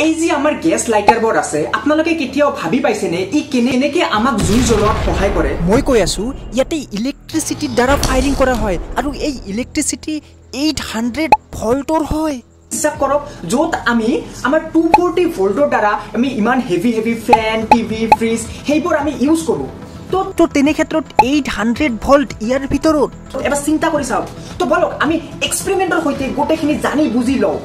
এই যে আমাৰ গ্যাস লাইটাৰবোৰ আছে আপোনালোকে কেতিয়াও ভাবি পাইছেনে ই কেনেকৈ আমাক জুই জ্বলোৱাত সহায় কৰে মই কৈ আছো ইয়াতে ইলেক্ট্ৰিচিটিৰ দ্বাৰা ফায়াৰিং কৰা হয় আৰু এই ইলেক্ট্ৰিচিটি 800 ভোল্টৰ হয় বিশ্বাস কৰক য'ত আমি আমাৰ 240 ভোল্টৰ দ্বাৰা আমি ইমান হেভি ফেন টিভি ফ্ৰিজ সেইবোৰ আমি ইউজ কৰোঁ তো তেনে ক্ষেত্ৰত 800 ভোল্ট ইয়াৰ ভিতৰত এবাৰ চিন্তা কৰি চাওক তো বলক আমি এক্সপেৰিমেণ্টৰ সৈতে গোটেইখিনি জানি বুজি লওঁ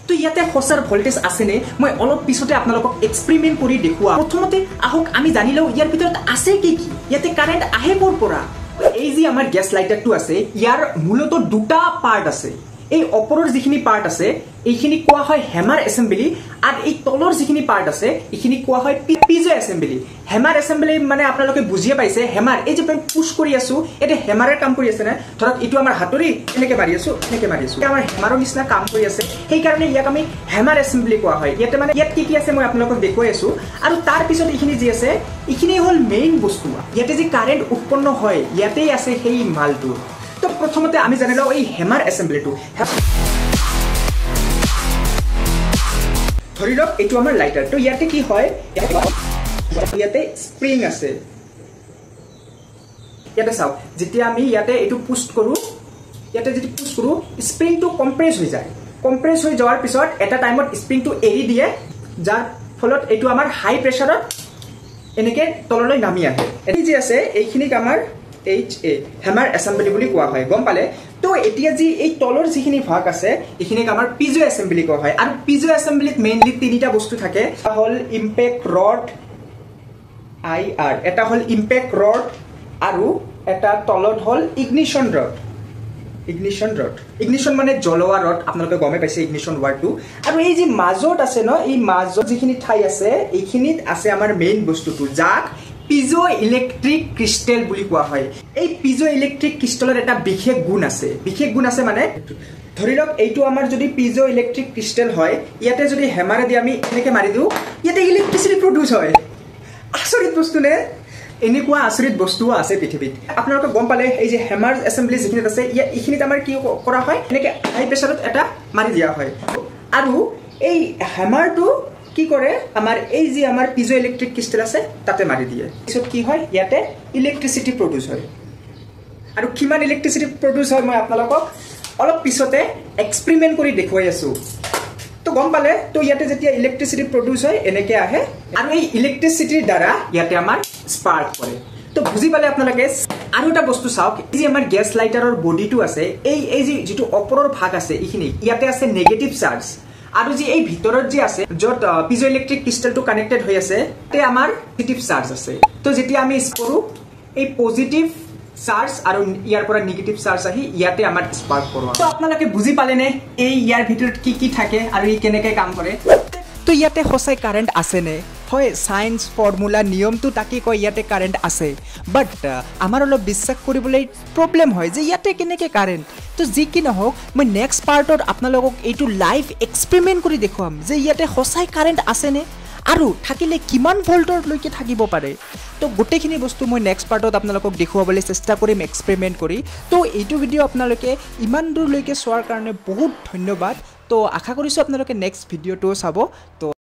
তো ইয়াতে সঁচাৰ ভোল্টেজ আছেনে মই অলপ পিছতে আপোনালোকক এক্সপেৰিমেণ্ট কৰি দেখুৱাম প্ৰথমতে আহক আমি জানি লওঁ ইয়াৰ ভিতৰত আছে কি কি ইয়াতে কাৰেণ্ট আহে ক'ৰ পৰা এই যে আমাৰ গ্যাস লাইটাৰটো আছে ইয়াৰ মূলত দুটা পাৰ্ট আছে এই ওপৰৰ যিখিনি পাৰ্ট আছে এইখিনি কোৱা হয় হেমাৰ এসেম্বলি আৰু এই তলৰ যিখিনি পাৰ্ট আছে এইখিনি কোৱা হয় পিজো এসেম্বলি হেমাৰ এসেম্বলি মানে আপোনালোকে বুজিয়ে পাইছে হেমাৰ এই যে পুশ কৰি আছো এটা হেমাৰৰ কাম কৰি আছে না ধৰক এইটো আমাৰ হাতৰি এনেকে মাৰি আছো আমাৰ হেমাৰৰ নিচিনা কাম কৰি আছে সেই কাৰণে ইয়াক আমি হেমাৰ এসেম্বলি কোৱা হয় ইয়াতে মানে ইয়াত কি আছে মই আপোনালোকক দেখুৱাই আছো আৰু তাৰ পিছত এইখিনি যি আছে এইখিনি হ'ল মেইন বস্তু ইয়াতে যে কাৰেণ্ট উৎপন্ন হয় ইয়াতেই আছে সেই মালটো তো প্ৰথমতে আমি জানি লওঁ এই হেমাৰ এসেম্বলিটো ধৰি লওক এইটো আমাৰ লাইটাৰ তো ইয়াতে কি হয় ইয়াতে স্প্ৰিং আছে ইয়াতে চাওক যেতিয়া আমি ইয়াতে এইটো পুশ কৰো ইয়াতে যদি পুশ কৰো স্প্ৰিংটো কম্প্ৰেছ হৈ যায় কম্প্ৰেছ হৈ যোৱাৰ পিছত এটা টাইমত স্প্ৰিংটো এৰি দিয়ে যাৰ ফলত এইটো আমাৰ হাই প্ৰেছাৰত এনেকে তললৈ নামি আহে এই যে আছে এইখিনিক আমাৰ HA হেমাৰ এসেম্বলি বুলি কোৱা হয় গম পালে তো এতিয়া যি এই তলৰ যিখিনি ভাগ আছে এইখিনিক আমাৰ পিজো এসেম্বলি কোৱা হয় আৰু পিজো এসেম্বলিত মেইনলি তিনিটা বস্তু থাকে হল ইম্পেক্ট ৰড IR এটা হল ইম্পেক্ট ৰড আৰু এটা তলত হল ইগনিশন মানে জ্বলোৱা ৰড আপোনালোকে গমে পাইছে ইগনিশন ওয়াৰ্ডটো আৰু এই যে মাজত আছে ন এই মাজত যিখিনি ঠাই আছে এইখিনিত আছে আমাৰ মেইন বস্তুটো যাক পিজো ইলেক্ট্ৰিক ক্ৰিষ্টেল বুলি কোৱা হয় এই পিজো ইলেক্ট্ৰিক ক্ৰিষ্টেলৰ এটা বিশেষ গুণ আছে মানে ধৰি লওক এইটো আমাৰ যদি পিজো ইলেক্ট্ৰিক ক্ৰিষ্টেল হয় ইয়াতে যদি হেমাৰে দি আমি এনেকে মাৰি দিওঁ ইয়াতে ইলেক্ট্ৰিচিটি প্ৰডিউস হয় আচৰিত বস্তু নে এনেকুৱা আচৰিত বস্তুও আছে পৃথিৱীত আপোনালোকে গম পালে এই যে হেমাৰ এসেম্বলি যিখিনিত আছে এইখিনিত আমাৰ কি কৰা হয় এনেকে হাই প্ৰেছাৰত এটা মাৰি দিয়া হয় আৰু এই হেমাৰটো কি কৰে আমাৰ এই যে আমাৰ পিজো ইলেক্ট্ৰিক ক্ৰিষ্টেল আছে তাতে মাৰি দিয়ে পিছত কি হয় ইয়াতে ইলেক্ট্ৰিচিটি প্ৰডিউস হয় আৰু কিমান ইলেক্ট্ৰিচিটি প্ৰডিউস হয় মই আপোনালোকক অলপ পিছতে এক্সপেৰিমেন্ট কৰি দেখুৱাই আছো তো গম পালে তো ইয়াতে যেতিয়া ইলেক্ট্ৰিচিটি প্ৰডিউস হয় এনেকে আহে আৰু এই ইলেক্ট্ৰিচিটিৰ দ্বাৰা ইয়াতে আমাৰ স্পাৰ্ক কৰে তো বুজি পালে আপোনালোকে আৰু এটা বস্তু চাওক এই যে আমাৰ গ্যাস লাইটাৰৰ বডিটো আছে এই যে যেটো ওপৰৰ ভাগ আছে এইখিনি ইয়াতে আছে নেগেটিভ চাৰ্জ আৰু যে এই ভিতৰত যে আছে যত পিজো ইলেক্ট্ৰিক ক্ৰিষ্টেলটো কানেক্টেড হৈ আছে তে আমাৰ পজিটিভ চাৰ্জ আছে তো যেতিয়া আমি কৰো এই পজিটিভ চাৰ্জ আৰু ইয়াৰ পৰা নেগেটিভ চাৰ্জ আহি ইয়াতে আমাৰ স্পাৰ্ক কৰোৱা তো আপোনালোকে বুজি পালেনে এই ইয়াৰ ভিতৰত কি থাকে আৰু ই কেনেকৈ কাম কৰে তো ইয়াতে সঁচাই কাৰেণ্ট আছে নে হয় সায়েন্স ফৰ্মুলা নিয়মটো তাকে কয় ইয়াতে কাৰেণ্ট আছে বাট আমাৰ অলপ বিশ্বাস কৰিবলৈ প্ৰব্লেম হয় যে ইয়াতে কেনেকৈ কাৰেণ্ট তো যি কি নহওক মই নেক্সট পাৰ্টত আপোনালোকক এইটো লাইভ এক্সপেৰিমেণ্ট কৰি দেখুৱাম যে ইয়াতে সঁচাই কাৰেণ্ট আছেনে আৰু থাকিলে কিমান ভোল্টলৈকে থাকিব পাৰে তো গোটেইখিনি বস্তু মই নেক্সট পাৰ্টত আপোনালোকক দেখুৱাবলৈ চেষ্টা কৰিম এক্সপেৰিমেণ্ট কৰি তো এইটো ভিডিঅ' আপোনালোকে ইমান দূৰলৈকে চোৱাৰ কাৰণে বহুত ধন্যবাদ তো আশা কৰিছোঁ আপোনালোকে নেক্সট ভিডিঅ'টো চাব তো